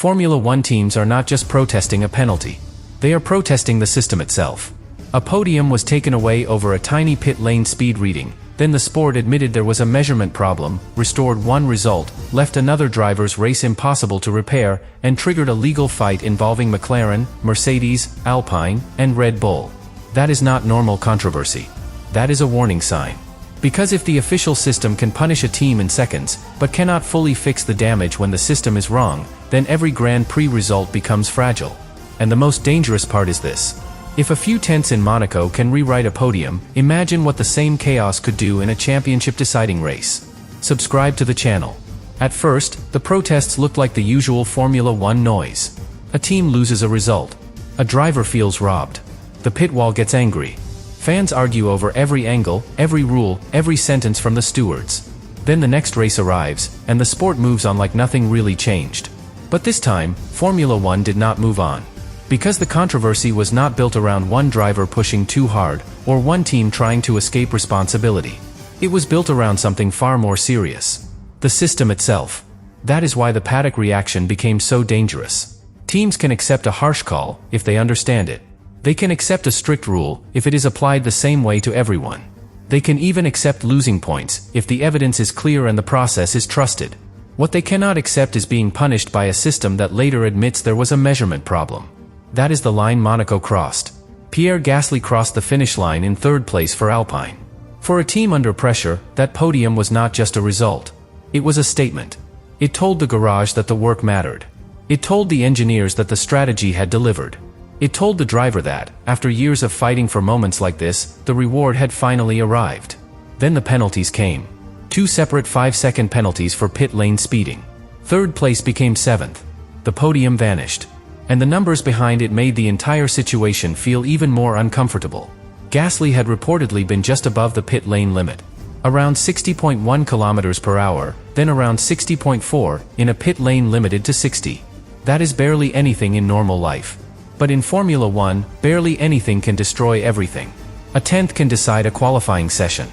Formula One teams are not just protesting a penalty. They are protesting the system itself. A podium was taken away over a tiny pit lane speed reading. Then the sport admitted there was a measurement problem, restored one result, left another driver's race impossible to repair, and triggered a legal fight involving McLaren, Mercedes, Alpine, and Red Bull. That is not normal controversy. That is a warning sign. Because if the official system can punish a team in seconds, but cannot fully fix the damage when the system is wrong, then every Grand Prix result becomes fragile. And the most dangerous part is this. If a few tenths in Monaco can rewrite a podium, imagine what the same chaos could do in a championship deciding race. Subscribe to the channel. At first, the protests looked like the usual Formula One noise. A team loses a result. A driver feels robbed. The pit wall gets angry. Fans argue over every angle, every rule, every sentence from the stewards. Then the next race arrives, and the sport moves on like nothing really changed. But this time, Formula One did not move on. Because the controversy was not built around one driver pushing too hard, or one team trying to escape responsibility. It was built around something far more serious. The system itself. That is why the paddock reaction became so dangerous. Teams can accept a harsh call, if they understand it. They can accept a strict rule, if it is applied the same way to everyone. They can even accept losing points, if the evidence is clear and the process is trusted. What they cannot accept is being punished by a system that later admits there was a measurement problem. That is the line Monaco crossed. Pierre Gasly crossed the finish line in third place for Alpine. For a team under pressure, that podium was not just a result. It was a statement. It told the garage that the work mattered. It told the engineers that the strategy had delivered. It told the driver that, after years of fighting for moments like this, the reward had finally arrived. Then the penalties came. 2 separate 5-second penalties for pit lane speeding. Third place became 7th. The podium vanished. And the numbers behind it made the entire situation feel even more uncomfortable. Gasly had reportedly been just above the pit lane limit. Around 60.1 km per hour, then around 60.4, in a pit lane limited to 60. That is barely anything in normal life. But in Formula One, barely anything can destroy everything. A tenth can decide a qualifying session.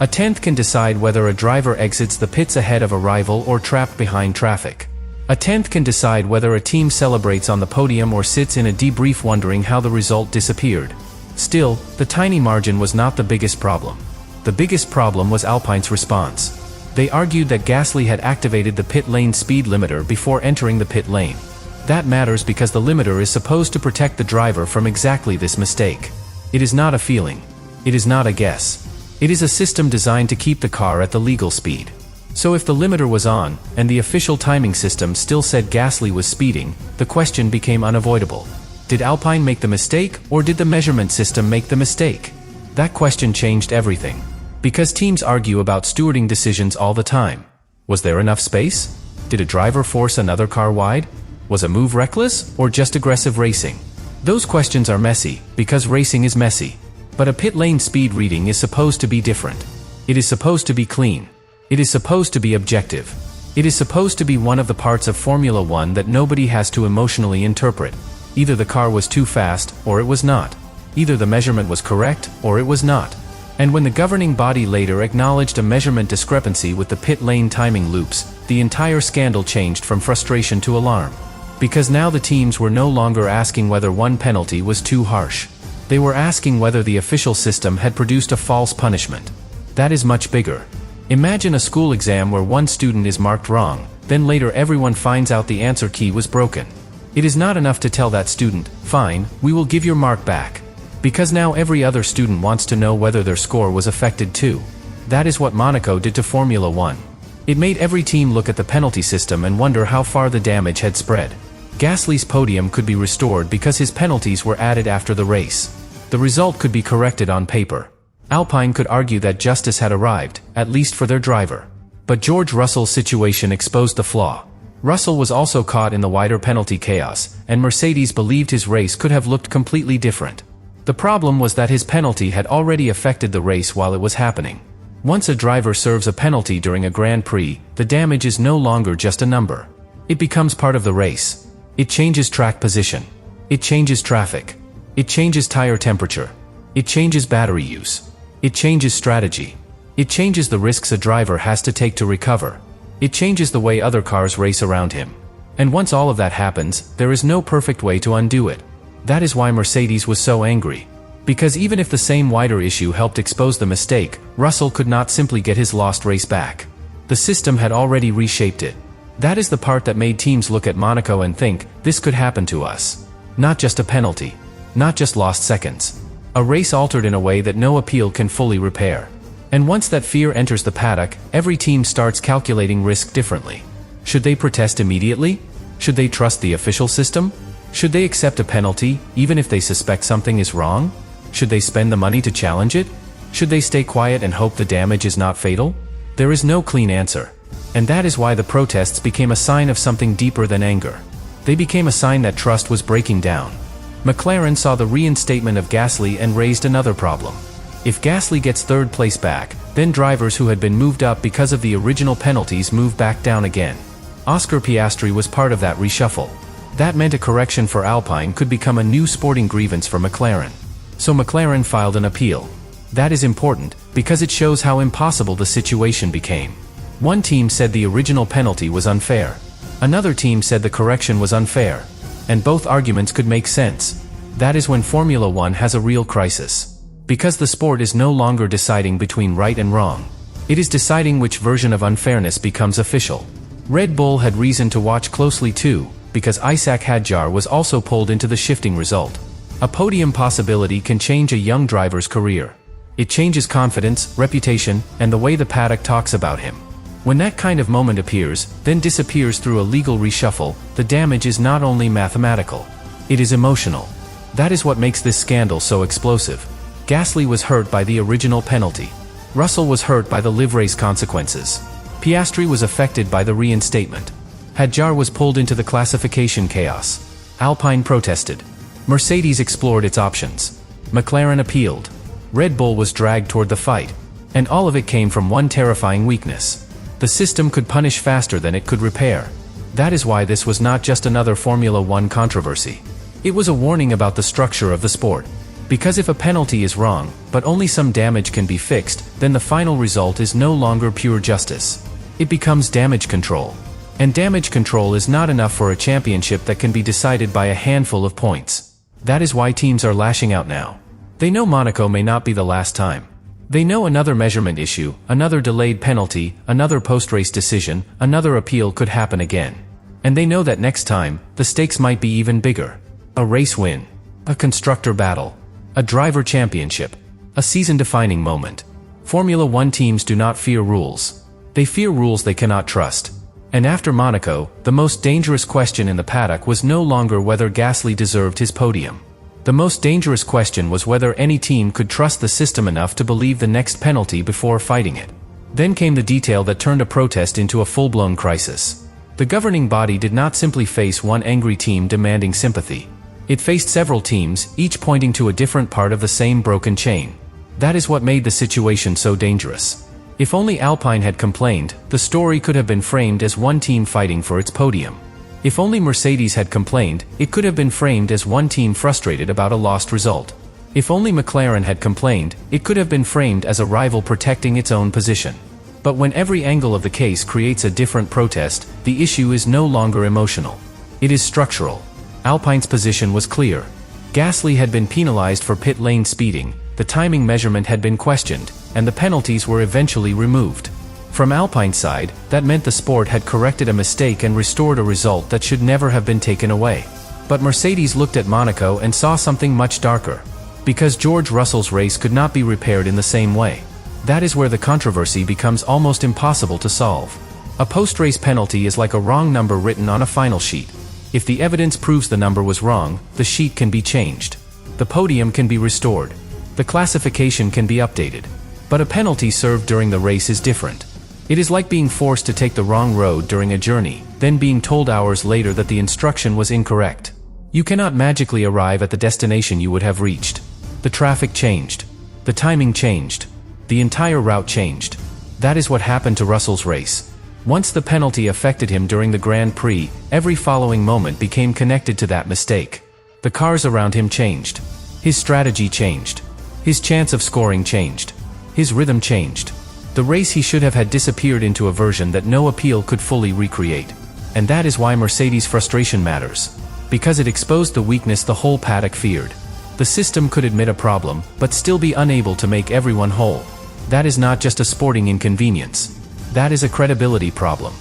A tenth can decide whether a driver exits the pits ahead of a rival or trapped behind traffic. A tenth can decide whether a team celebrates on the podium or sits in a debrief wondering how the result disappeared. Still, the tiny margin was not the biggest problem. The biggest problem was Alpine's response. They argued that Gasly had activated the pit lane speed limiter before entering the pit lane. That matters because the limiter is supposed to protect the driver from exactly this mistake. It is not a feeling. It is not a guess. It is a system designed to keep the car at the legal speed. So if the limiter was on, and the official timing system still said Gasly was speeding, the question became unavoidable. Did Alpine make the mistake, or did the measurement system make the mistake? That question changed everything. Because teams argue about stewarding decisions all the time. Was there enough space? Did a driver force another car wide? Was a move reckless, or just aggressive racing? Those questions are messy, because racing is messy. But a pit lane speed reading is supposed to be different. It is supposed to be clean. It is supposed to be objective. It is supposed to be one of the parts of Formula One that nobody has to emotionally interpret. Either the car was too fast, or it was not. Either the measurement was correct, or it was not. And when the governing body later acknowledged a measurement discrepancy with the pit lane timing loops, the entire scandal changed from frustration to alarm. Because now the teams were no longer asking whether one penalty was too harsh. They were asking whether the official system had produced a false punishment. That is much bigger. Imagine a school exam where one student is marked wrong, then later everyone finds out the answer key was broken. It is not enough to tell that student, "Fine, we will give your mark back." Because now every other student wants to know whether their score was affected too. That is what Monaco did to Formula One. It made every team look at the penalty system and wonder how far the damage had spread. Gasly's podium could be restored because his penalties were added after the race. The result could be corrected on paper. Alpine could argue that justice had arrived, at least for their driver. But George Russell's situation exposed the flaw. Russell was also caught in the wider penalty chaos, and Mercedes believed his race could have looked completely different. The problem was that his penalty had already affected the race while it was happening. Once a driver serves a penalty during a Grand Prix, the damage is no longer just a number. It becomes part of the race. It changes track position. It changes traffic. It changes tire temperature. It changes battery use. It changes strategy. It changes the risks a driver has to take to recover. It changes the way other cars race around him. And once all of that happens, there is no perfect way to undo it. That is why Mercedes was so angry. Because even if the same wider issue helped expose the mistake, Russell could not simply get his lost race back. The system had already reshaped it. That is the part that made teams look at Monaco and think, this could happen to us. Not just a penalty. Not just lost seconds. A race altered in a way that no appeal can fully repair. And once that fear enters the paddock, every team starts calculating risk differently. Should they protest immediately? Should they trust the official system? Should they accept a penalty, even if they suspect something is wrong? Should they spend the money to challenge it? Should they stay quiet and hope the damage is not fatal? There is no clean answer. And that is why the protests became a sign of something deeper than anger. They became a sign that trust was breaking down. McLaren saw the reinstatement of Gasly and raised another problem. If Gasly gets third place back, then drivers who had been moved up because of the original penalties move back down again. Oscar Piastri was part of that reshuffle. That meant a correction for Alpine could become a new sporting grievance for McLaren. So McLaren filed an appeal. That is important, because it shows how impossible the situation became. One team said the original penalty was unfair. Another team said the correction was unfair. And both arguments could make sense. That is when Formula One has a real crisis. Because the sport is no longer deciding between right and wrong. It is deciding which version of unfairness becomes official. Red Bull had reason to watch closely too, because Isaac Hadjar was also pulled into the shifting result. A podium possibility can change a young driver's career. It changes confidence, reputation, and the way the paddock talks about him. When that kind of moment appears, then disappears through a legal reshuffle, the damage is not only mathematical. It is emotional. That is what makes this scandal so explosive. Gasly was hurt by the original penalty. Russell was hurt by the live race consequences. Piastri was affected by the reinstatement. Hadjar was pulled into the classification chaos. Alpine protested. Mercedes explored its options. McLaren appealed. Red Bull was dragged toward the fight. And all of it came from one terrifying weakness. The system could punish faster than it could repair. That is why this was not just another Formula One controversy. It was a warning about the structure of the sport. Because if a penalty is wrong, but only some damage can be fixed, then the final result is no longer pure justice. It becomes damage control. And damage control is not enough for a championship that can be decided by a handful of points. That is why teams are lashing out now. They know Monaco may not be the last time. They know another measurement issue, another delayed penalty, another post-race decision, another appeal could happen again. And they know that next time, the stakes might be even bigger. A race win. A constructor battle. A driver championship. A season-defining moment. Formula One teams do not fear rules. They fear rules they cannot trust. And after Monaco, the most dangerous question in the paddock was no longer whether Gasly deserved his podium. The most dangerous question was whether any team could trust the system enough to believe the next penalty before fighting it. Then came the detail that turned a protest into a full-blown crisis. The governing body did not simply face one angry team demanding sympathy. It faced several teams, each pointing to a different part of the same broken chain. That is what made the situation so dangerous. If only Alpine had complained, the story could have been framed as one team fighting for its podium. If only Mercedes had complained, it could have been framed as one team frustrated about a lost result. If only McLaren had complained, it could have been framed as a rival protecting its own position. But when every angle of the case creates a different protest, the issue is no longer emotional. It is structural. Alpine's position was clear. Gasly had been penalized for pit lane speeding, the timing measurement had been questioned, and the penalties were eventually removed. From Alpine's side, that meant the sport had corrected a mistake and restored a result that should never have been taken away. But Mercedes looked at Monaco and saw something much darker. Because George Russell's race could not be repaired in the same way. That is where the controversy becomes almost impossible to solve. A post-race penalty is like a wrong number written on a final sheet. If the evidence proves the number was wrong, the sheet can be changed. The podium can be restored. The classification can be updated. But a penalty served during the race is different. It is like being forced to take the wrong road during a journey, then being told hours later that the instruction was incorrect. You cannot magically arrive at the destination you would have reached. The traffic changed. The timing changed. The entire route changed. That is what happened to Russell's race. Once the penalty affected him during the Grand Prix, every following moment became connected to that mistake. The cars around him changed. His strategy changed. His chance of scoring changed. His rhythm changed. The race he should have had disappeared into a version that no appeal could fully recreate. And that is why Mercedes' frustration matters. Because it exposed the weakness the whole paddock feared. The system could admit a problem, but still be unable to make everyone whole. That is not just a sporting inconvenience. That is a credibility problem.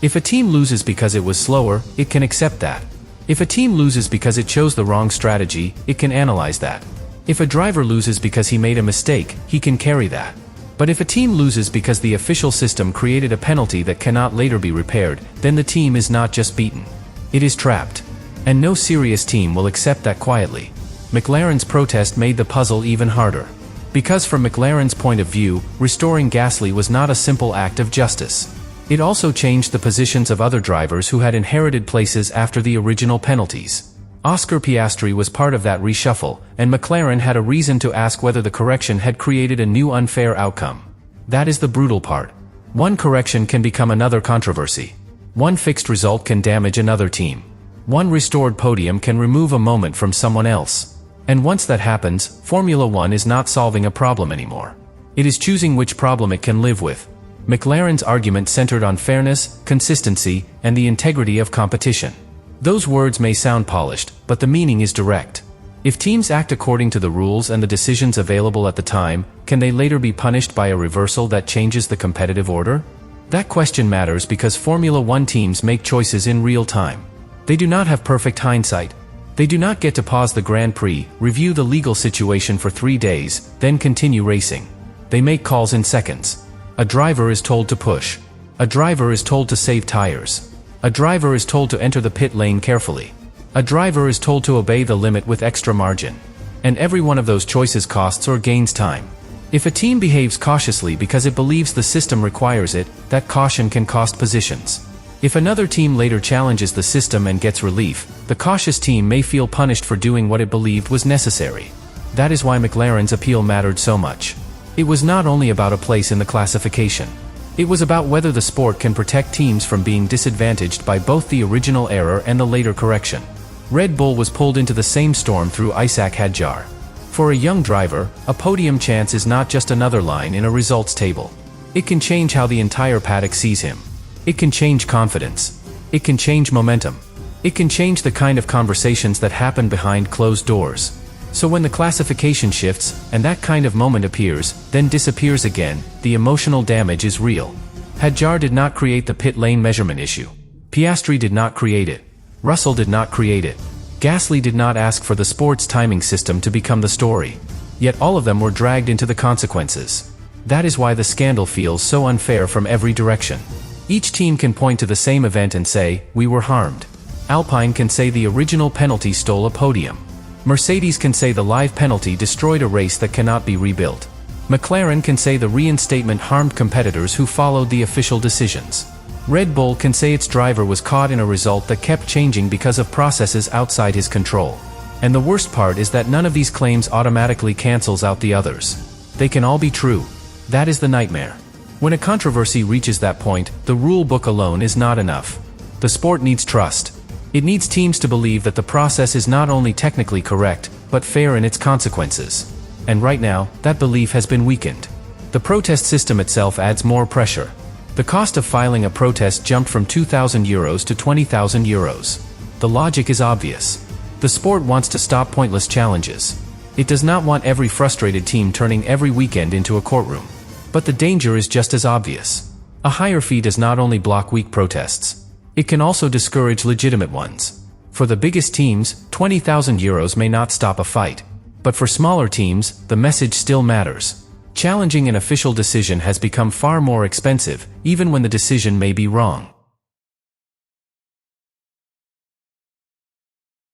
If a team loses because it was slower, it can accept that. If a team loses because it chose the wrong strategy, it can analyze that. If a driver loses because he made a mistake, he can carry that. But if a team loses because the official system created a penalty that cannot later be repaired, then the team is not just beaten. It is trapped. And no serious team will accept that quietly. McLaren's protest made the puzzle even harder. Because from McLaren's point of view, restoring Gasly was not a simple act of justice. It also changed the positions of other drivers who had inherited places after the original penalties. Oscar Piastri was part of that reshuffle, and McLaren had a reason to ask whether the correction had created a new unfair outcome. That is the brutal part. One correction can become another controversy. One fixed result can damage another team. One restored podium can remove a moment from someone else. And once that happens, Formula One is not solving a problem anymore. It is choosing which problem it can live with. McLaren's argument centered on fairness, consistency, and the integrity of competition. Those words may sound polished, but the meaning is direct. If teams act according to the rules and the decisions available at the time, can they later be punished by a reversal that changes the competitive order? That question matters because Formula One teams make choices in real time. They do not have perfect hindsight. They do not get to pause the Grand Prix, review the legal situation for 3 days, then continue racing. They make calls in seconds. A driver is told to push. A driver is told to save tires. A driver is told to enter the pit lane carefully. A driver is told to obey the limit with extra margin. And every one of those choices costs or gains time. If a team behaves cautiously because it believes the system requires it, that caution can cost positions. If another team later challenges the system and gets relief, the cautious team may feel punished for doing what it believed was necessary. That is why McLaren's appeal mattered so much. It was not only about a place in the classification. It was about whether the sport can protect teams from being disadvantaged by both the original error and the later correction. Red Bull was pulled into the same storm through Isaac Hadjar. For a young driver, a podium chance is not just another line in a results table. It can change how the entire paddock sees him. It can change confidence. It can change momentum. It can change the kind of conversations that happen behind closed doors. So when the classification shifts, and that kind of moment appears, then disappears again, the emotional damage is real. Hadjar did not create the pit lane measurement issue. Piastri did not create it. Russell did not create it. Gasly did not ask for the sport's timing system to become the story. Yet all of them were dragged into the consequences. That is why the scandal feels so unfair from every direction. Each team can point to the same event and say, "We were harmed." Alpine can say the original penalty stole a podium. Mercedes can say the live penalty destroyed a race that cannot be rebuilt. McLaren can say the reinstatement harmed competitors who followed the official decisions. Red Bull can say its driver was caught in a result that kept changing because of processes outside his control. And the worst part is that none of these claims automatically cancels out the others. They can all be true. That is the nightmare. When a controversy reaches that point, the rule book alone is not enough. The sport needs trust. It needs teams to believe that the process is not only technically correct, but fair in its consequences. And right now, that belief has been weakened. The protest system itself adds more pressure. The cost of filing a protest jumped from €2,000 to €20,000. The logic is obvious. The sport wants to stop pointless challenges. It does not want every frustrated team turning every weekend into a courtroom. But the danger is just as obvious. A higher fee does not only block weak protests. It can also discourage legitimate ones. For the biggest teams, €20,000 may not stop a fight. But for smaller teams, the message still matters. Challenging an official decision has become far more expensive, even when the decision may be wrong.